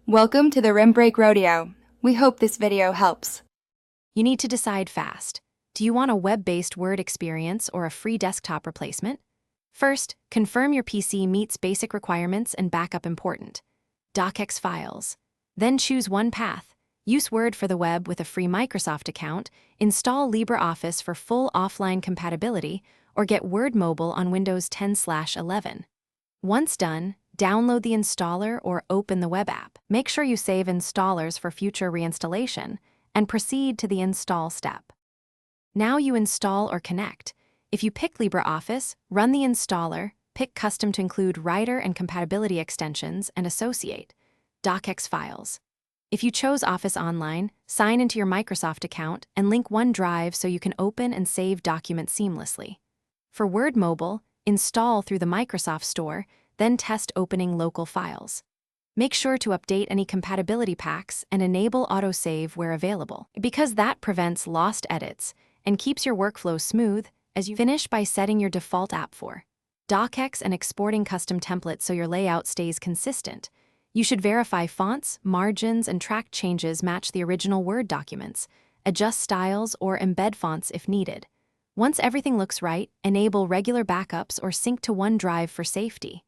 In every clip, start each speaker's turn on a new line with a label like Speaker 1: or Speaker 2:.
Speaker 1: Welcome to the Rim Break Rodeo. We hope this video helps.
Speaker 2: You need to decide fast. Do you want a web-based Word experience or a free desktop replacement? First, confirm your PC meets basic requirements and backup important. docx files. Then choose one path. Use Word for the web with a free Microsoft account, install LibreOffice for full offline compatibility, or get Word Mobile on Windows 10/11. Once done, download the installer or open the web app. Make sure you save installers for future reinstallation and proceed to the install step. Now you install or connect. If you pick LibreOffice, run the installer, pick Custom to include writer and compatibility extensions, and associate. docx files. If you chose Office Online, sign into your Microsoft account and link OneDrive so you can open and save documents seamlessly. For Word Mobile, install through the Microsoft Store, then test opening local files. Make sure to update any compatibility packs and enable autosave where available, because that prevents lost edits and keeps your workflow smooth as you finish by setting your default app for docx and exporting custom templates so your layout stays consistent. You should verify fonts, margins, and track changes match the original Word documents, adjust styles, or embed fonts if needed. Once everything looks right, enable regular backups or sync to OneDrive for safety.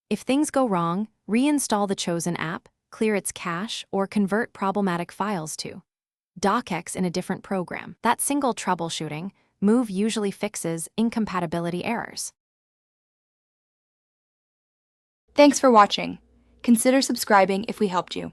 Speaker 2: If things go wrong, reinstall the chosen app, clear its cache, or convert problematic files to docx in a different program. That single troubleshooting move usually fixes incompatibility errors.
Speaker 1: Thanks for watching. Consider subscribing if we helped you.